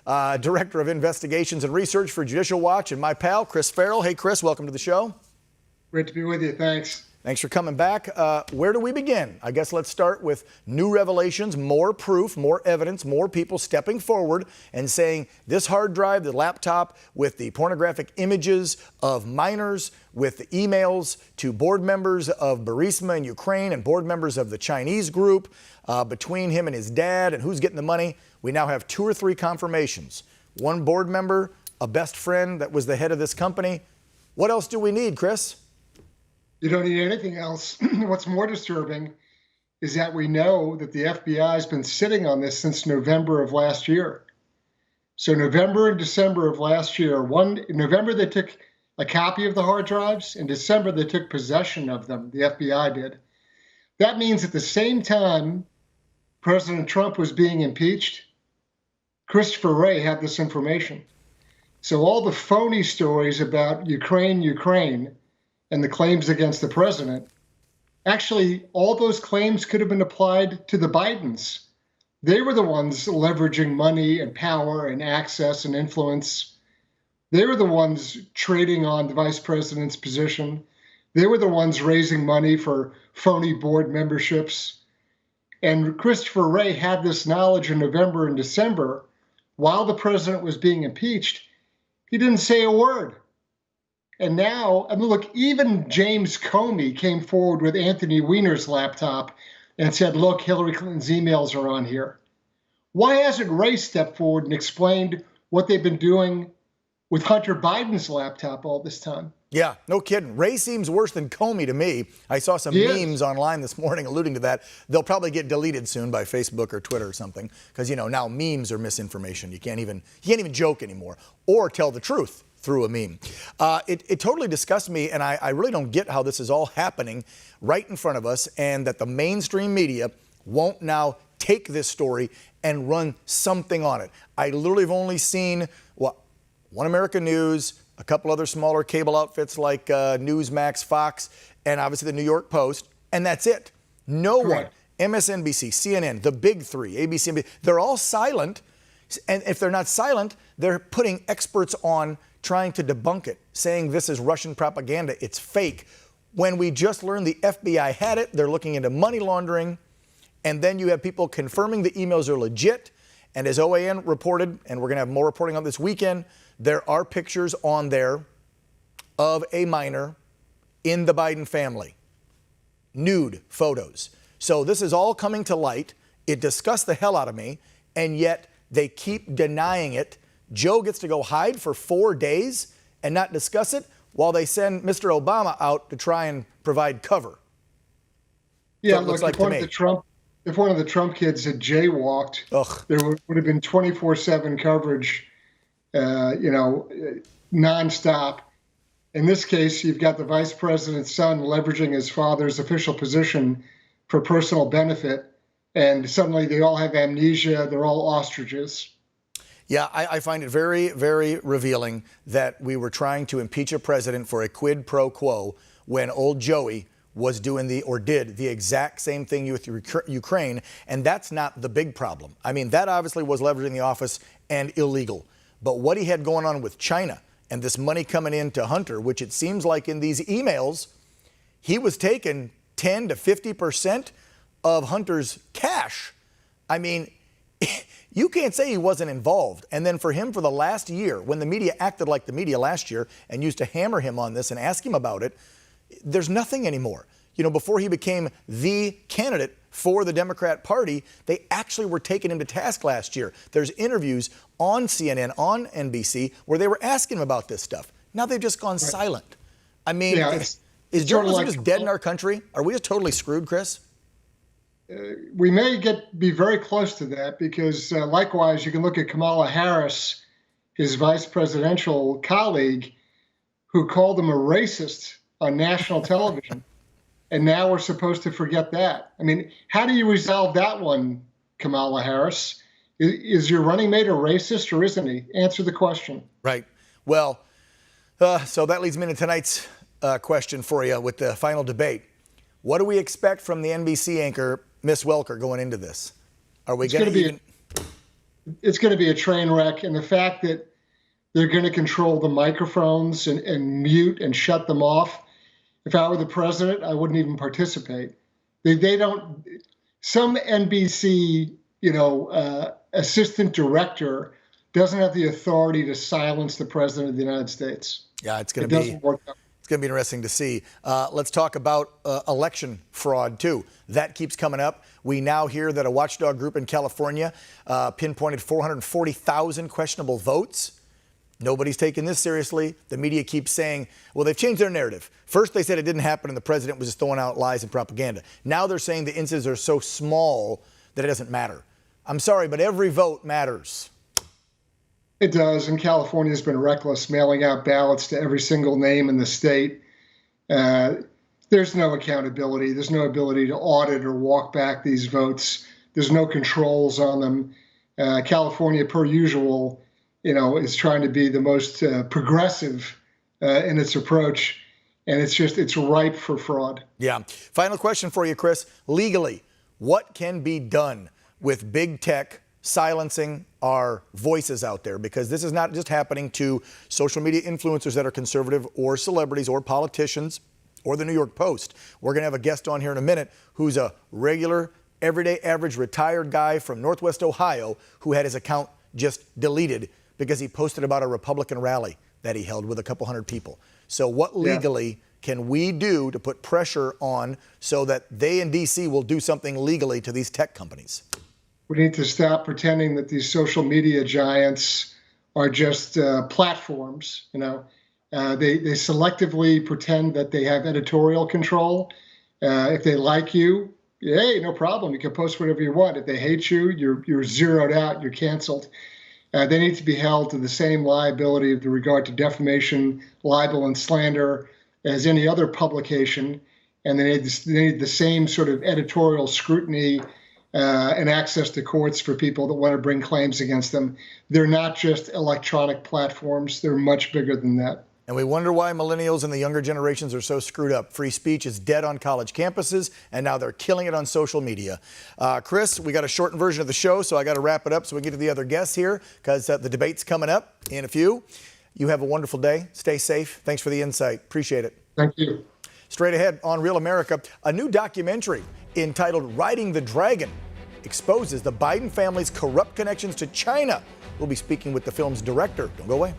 Director of Investigations and Research for Judicial Watch, and my pal, Chris Farrell. Hey, Chris, welcome to the show. Great to be with you. Thanks. Thanks for coming back. Where do we begin? I guess let's start with new revelations, more proof, more evidence, more people stepping forward and saying this hard drive, the laptop with the pornographic images of minors, with the emails to board members of Burisma in Ukraine and board members of the Chinese group, between him and his dad and who's getting the money. We now have 2 or 3 confirmations. One board member, a best friend that was the head of this company. What else do we need, Chris? You don't need anything else. What's more disturbing is that we know that the FBI has been sitting on this since November of last year. So November and December of last year, in November they took a copy of the hard drives. In December they took possession of them, the FBI did. That means at the same time President Trump was being impeached, Christopher Wray had this information. So all the phony stories about Ukraine, and the claims against the president, actually, all those claims could have been applied to the Bidens. They were the ones leveraging money and power and access and influence. They were the ones trading on the vice president's position. They were the ones raising money for phony board memberships. And Christopher Wray had this knowledge in November and December. While the president was being impeached, he didn't say a word. And now, I mean, look, even James Comey came forward with Anthony Weiner's laptop and said, look, Hillary Clinton's emails are on here. Why hasn't Wray stepped forward and explained what they've been doing with Hunter Biden's laptop all this time? Yeah, no kidding. Wray seems worse than Comey to me. I saw some memes online this morning alluding to that. They'll probably get deleted soon by Facebook or Twitter or something because, you know, now memes are misinformation. You can't even joke anymore or tell the truth through a meme. It totally disgusts me, and I really don't get how this is all happening right in front of us and that the mainstream media won't now take this story and run something on it. I literally have only seen, One American News, a couple other smaller cable outfits like Newsmax, Fox, and obviously the New York Post, and that's it. No one, MSNBC, CNN, the big 3, ABC, NBC, they're all silent, and if they're not silent, they're putting experts on trying to debunk it, saying this is Russian propaganda, it's fake. When we just learned the FBI had it, they're looking into money laundering, and then you have people confirming the emails are legit. And as OAN reported, and we're going to have more reporting on this weekend, there are pictures on there of a minor in the Biden family. Nude photos. So this is all coming to light. It disgusts the hell out of me, and yet they keep denying it. Joe gets to go hide for 4 days and not discuss it while they send Mr. Obama out to try and provide cover. Yeah, look, if one of the Trump kids had jaywalked, there would have been 24/7 coverage, nonstop. In this case, you've got the vice president's son leveraging his father's official position for personal benefit, and suddenly they all have amnesia. They're all ostriches. Yeah, I find it very, very revealing that we were trying to impeach a president for a quid pro quo when old Joey was did the exact same thing with Ukraine, and that's not the big problem. I mean, that obviously was leveraging the office and illegal. But what he had going on with China and this money coming into Hunter, which it seems like in these emails, he was taking 10 to 50% of Hunter's cash. I mean, you can't say he wasn't involved. And then for him for the last year, when the media acted like the media last year and used to hammer him on this and ask him about it, there's nothing anymore. You know, before he became the candidate for the Democrat Party, they actually were taking him to task last year. There's interviews on CNN, on NBC, where they were asking him about this stuff. Now they've just gone silent. I mean, is journalism just dead in our country? Are we just totally screwed, Chris? We may be very close to that because likewise, you can look at Kamala Harris, his vice presidential colleague, who called him a racist on national television. And now we're supposed to forget that. I mean, how do you resolve that one, Kamala Harris? Is your running mate a racist or isn't he? Answer the question. Right. Well, so that leads me to tonight's question for you with the final debate. What do we expect from the NBC anchor, Miss Welker, going into this? Are we going to it's going to be a train wreck. And the fact that they're going to control the microphones and mute and shut them off. If I were the president, I wouldn't even participate. They don't. Some NBC, assistant director doesn't have the authority to silence the president of the United States. Yeah, it's going to be interesting to see. Let's talk about election fraud, too. That keeps coming up. We now hear that a watchdog group in California pinpointed 440,000 questionable votes. Nobody's taking this seriously. The media keeps saying, well, they've changed their narrative. First, they said it didn't happen and the president was just throwing out lies and propaganda. Now they're saying the incidents are so small that it doesn't matter. I'm sorry, but every vote matters. It does, and California has been reckless, mailing out ballots to every single name in the state. There's no accountability. There's no ability to audit or walk back these votes. There's no controls on them. California, per usual, is trying to be the most progressive in its approach, and it's ripe for fraud. Yeah. Final question for you, Chris. Legally, what can be done with big tech silencing our voices out there? Because this is not just happening to social media influencers that are conservative or celebrities or politicians or the New York Post. We're going to have a guest on here in a minute who's a regular, everyday, average retired guy from Northwest Ohio who had his account just deleted because he posted about a Republican rally that he held with a couple hundred people. So what legally can we do to put pressure on so that they in D.C. will do something legally to these tech companies? We need to stop pretending that these social media giants are just platforms. They selectively pretend that they have editorial control. If they like you, hey, no problem. You can post whatever you want. If they hate you, you're zeroed out. You're canceled. They need to be held to the same liability with regard to defamation, libel, and slander as any other publication. And they need the same sort of editorial scrutiny and access to courts for people that want to bring claims against them. They're not just electronic platforms. They're much bigger than that. And we wonder why millennials and the younger generations are so screwed up. Free speech is dead on college campuses, and now they're killing it on social media. Chris, we got a shortened version of the show, so I got to wrap it up so we can get to the other guests here because the debate's coming up in a few. You have a wonderful day. Stay safe. Thanks for the insight. Appreciate it. Thank you. Straight ahead on Real America, a new documentary entitled Riding the Dragon exposes the Biden family's corrupt connections to China. We'll be speaking with the film's director. Don't go away.